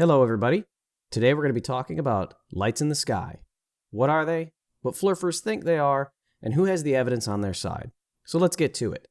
Hello everybody. Today we're going to be talking about lights in the sky. What are they? What flurfers think they are? And who has the evidence on their side? So let's get to it.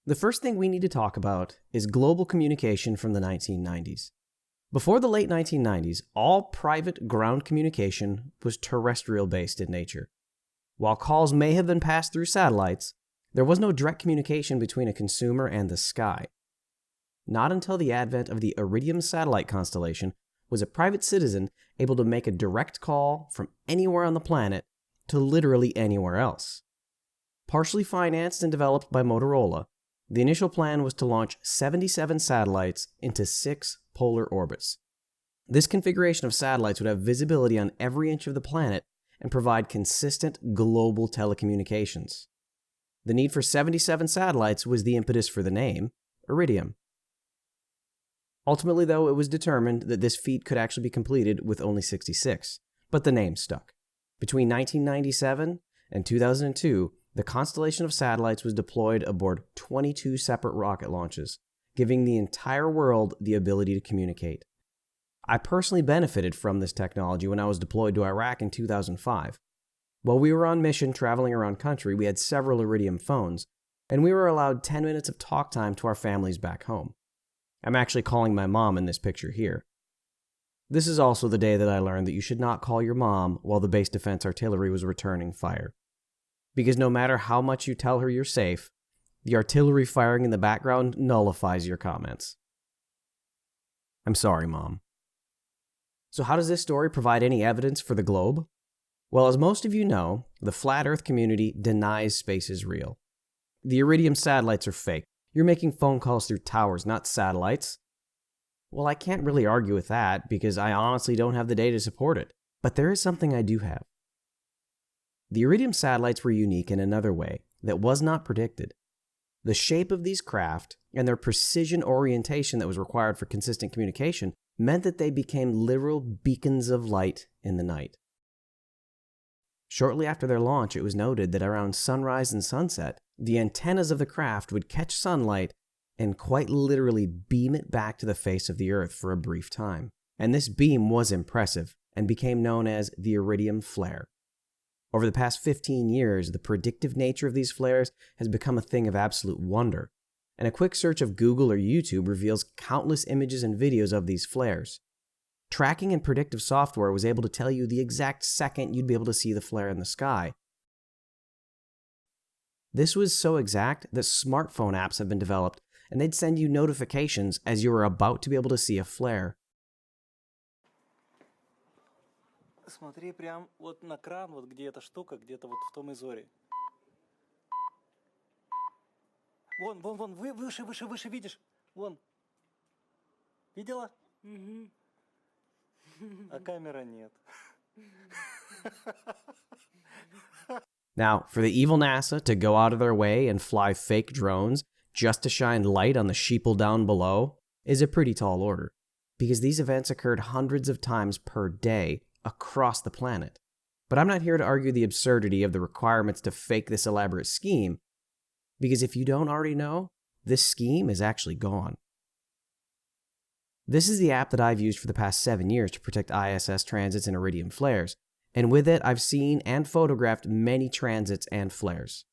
The first thing we need to talk about is global communication from the 1990s. Before the late 1990s, all private ground communication was terrestrial-based in nature. While calls may have been passed through satellites, there was no direct communication between a consumer and the sky. Not until the advent of the Iridium Satellite constellation was a private citizen able to make a direct call from anywhere on the planet to literally anywhere else. Partially financed and developed by Motorola, the initial plan was to launch 77 satellites into 6 polar orbits. This configuration of satellites would have visibility on every inch of the planet and provide consistent global telecommunications. The need for 77 satellites was the impetus for the name, Iridium. Ultimately, though, it was determined that this feat could actually be completed with only 66, but the name stuck. Between 1997 and 2002, the constellation of satellites was deployed aboard 22 separate rocket launches, giving the entire world the ability to communicate. I personally benefited from this technology when I was deployed to Iraq in 2005. While we were on mission traveling around country, we had several Iridium phones, and we were allowed 10 minutes of talk time to our families back home. I'm actually calling my mom in this picture here. This is also the day that I learned that you should not call your mom while the base defense artillery was returning fire. Because no matter how much you tell her you're safe, the artillery firing in the background nullifies your comments. I'm sorry, Mom. So how does this story provide any evidence for the globe? Well, as most of you know, the flat Earth community denies space is real. The Iridium satellites are fake. You're making phone calls through towers, not satellites. Well, I can't really argue with that because I honestly don't have the data to support it. But there is something I do have. The Iridium satellites were unique in another way that was not predicted. The shape of these craft and their precision orientation that was required for consistent communication meant that they became literal beacons of light in the night. Shortly after their launch, it was noted that around sunrise and sunset, the antennas of the craft would catch sunlight and quite literally beam it back to the face of the Earth for a brief time. And this beam was impressive and became known as the Iridium flare. Over the past 15 years, the predictive nature of these flares has become a thing of absolute wonder, and a quick search of Google or YouTube reveals countless images and videos of these flares. Tracking and predictive software was able to tell you the exact second you'd be able to see the flare in the sky. This was so exact that smartphone apps have been developed, and they'd send you notifications as you were about to be able to see a flare. Смотри прям вот на кран, вот где эта штука, где-то вот в том изоре. Вон, выше, видишь? Вон. Видела? Угу. А камера нет. Now, for the evil NASA to go out of their way and fly fake drones just to shine light on the sheeple down below is a pretty tall order, because these events occurred hundreds of times per day across the planet. But I'm not here to argue the absurdity of the requirements to fake this elaborate scheme, because if you don't already know, this scheme is actually gone. This is the app that I've used for the past 7 years to protect ISS transits and Iridium flares, and with it I've seen and photographed many transits and flares.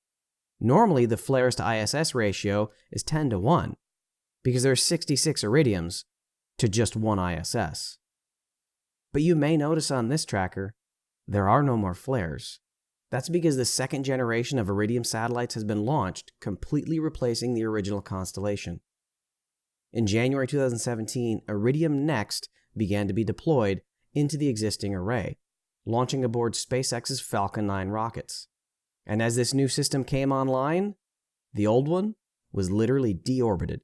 Normally, the flares to ISS ratio is 10 to 1, because there are 66 Iridiums to just 1 ISS. But you may notice on this tracker, there are no more flares. That's because the second generation of Iridium satellites has been launched, completely replacing the original constellation. In January 2017, Iridium Next began to be deployed into the existing array, launching aboard SpaceX's Falcon 9 rockets. And as this new system came online, The old one was literally deorbited,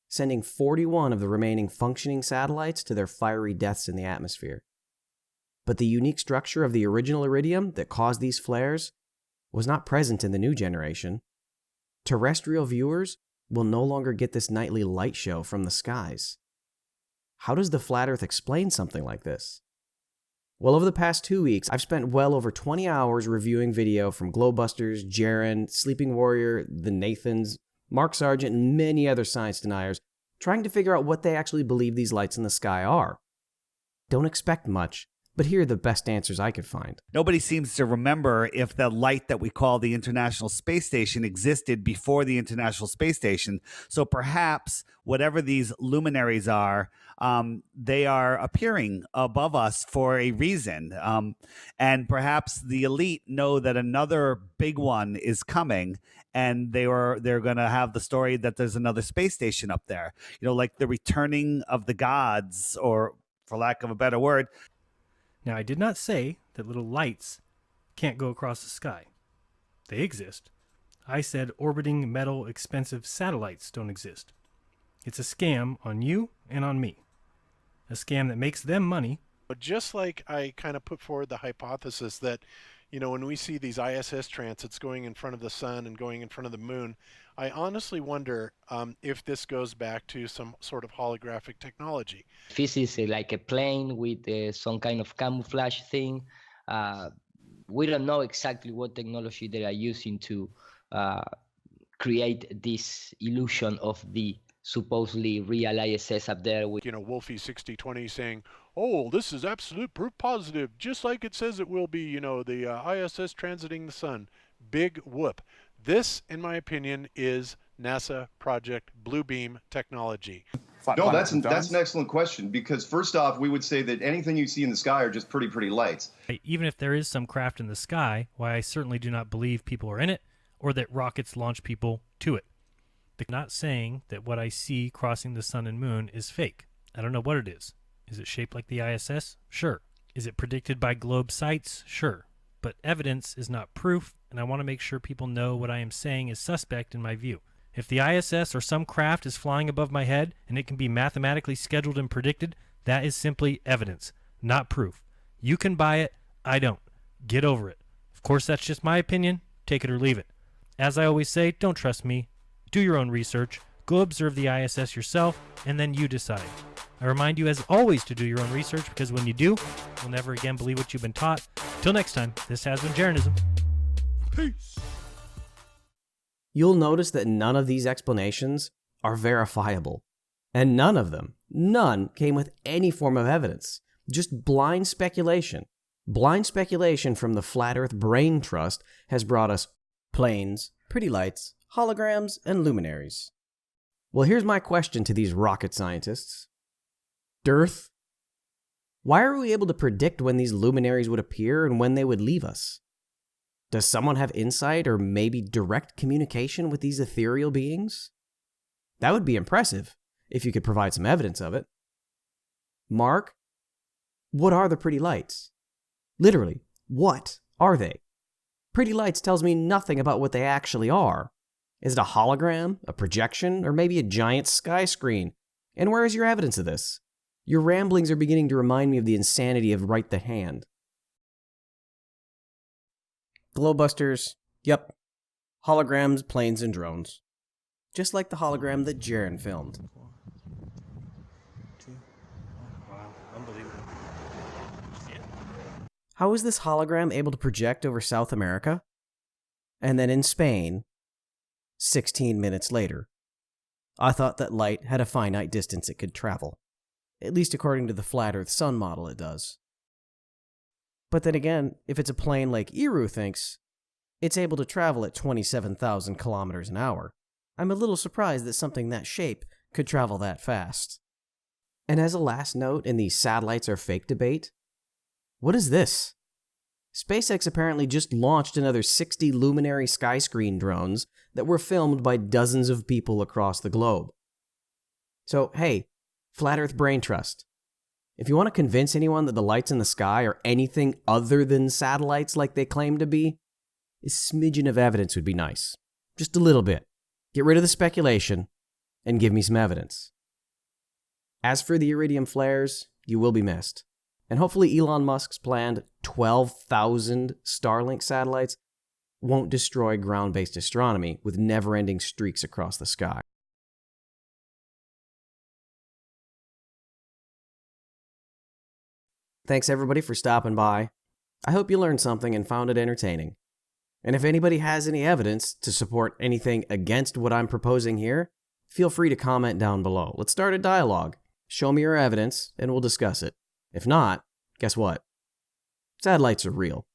sending 41 of the remaining functioning satellites to their fiery deaths in the atmosphere. But the unique structure of the original Iridium that caused these flares was not present in the new generation. Terrestrial viewers will no longer get this nightly light show from the skies. How does the Flat Earth explain something like this? Well, over the past 2 weeks, I've spent well over 20 hours reviewing video from Globebusters, Jaren, Sleeping Warrior, the Nathans, Mark Sargent, and many other science deniers, trying to figure out what they actually believe these lights in the sky are. Don't expect much, but here are the best answers I could find. Nobody seems to remember if the light that we call the International Space Station existed before the International Space Station. So perhaps whatever these luminaries are, they are appearing above us for a reason. And perhaps the elite know that another big one is coming, and they're going to have the story that there's another space station up there. You know, like the returning of the gods, or for lack of a better word. Now, I did not say that little lights can't go across the sky. They exist. I said orbiting metal expensive satellites don't exist. It's a scam on you and on me. A scam that makes them money. But just like I kind of put forward the hypothesis that, you know, when we see these ISS transits going in front of the sun and going in front of the moon, I honestly wonder if this goes back to some sort of holographic technology. If this is like a plane with some kind of camouflage thing, we don't know exactly what technology they are using to create this illusion of the supposedly real ISS up there. You know, Wolfie 6020 saying, oh, this is absolute proof positive, just like it says it will be, you know, the ISS transiting the sun. Big whoop. This, in my opinion, is NASA Project Bluebeam technology. No, that's an excellent question, because first off, we would say that anything you see in the sky are just pretty lights. Even if there is some craft in the sky, why I certainly do not believe people are in it, or that rockets launch people to it. They're not saying that what I see crossing the sun and moon is fake. I don't know what it is. Is it shaped like the ISS? Sure. Is it predicted by globe sites? Sure. But evidence is not proof, and I want to make sure people know what I am saying is suspect in my view. If the ISS or some craft is flying above my head and it can be mathematically scheduled and predicted, that is simply evidence, not proof. You can buy it, I don't. Get over it. Of course, that's just my opinion. Take it or leave it. As I always say, don't trust me. Do your own research. Go observe the ISS yourself, and then you decide. I remind you, as always, to do your own research, because when you do, you'll never again believe what you've been taught. Till next time, this has been Jarenism. Peace. You'll notice that none of these explanations are verifiable. And none came with any form of evidence. Just blind speculation. Blind speculation from the Flat Earth Brain Trust has brought us planes, pretty lights, holograms, and luminaries. Well, here's my question to these rocket scientists. Dearth, why are we able to predict when these luminaries would appear and when they would leave us? Does someone have insight or maybe direct communication with these ethereal beings? That would be impressive, if you could provide some evidence of it. Mark, what are the pretty lights? Literally, what are they? Pretty lights tells me nothing about what they actually are. Is it a hologram, a projection, or maybe a giant sky screen? And where is your evidence of this? Your ramblings are beginning to remind me of the insanity of Write the Hand. Globebusters, yep. Holograms, planes, and drones. Just like the hologram that Jaren filmed. Wow, unbelievable. Yeah. How is this hologram able to project over South America? And then in Spain, 16 minutes later. I thought that light had a finite distance it could travel. At least according to the flat Earth sun model it does. But then again, if it's a plane like Iru thinks, it's able to travel at 27,000 kilometers an hour. I'm a little surprised that something that shape could travel that fast. And as a last note in the satellites are fake debate, what is this? SpaceX apparently just launched another 60 luminary skyscreen drones that were filmed by dozens of people across the globe. So, hey, Flat Earth Brain Trust, if you want to convince anyone that the lights in the sky are anything other than satellites like they claim to be, a smidgen of evidence would be nice. Just a little bit. Get rid of the speculation and give me some evidence. As for the Iridium flares, you will be missed. And hopefully Elon Musk's planned 12,000 Starlink satellites won't destroy ground-based astronomy with never-ending streaks across the sky. Thanks everybody for stopping by. I hope you learned something and found it entertaining. And if anybody has any evidence to support anything against what I'm proposing here, feel free to comment down below. Let's start a dialogue. Show me your evidence and we'll discuss it. If not, guess what? Satellites are real.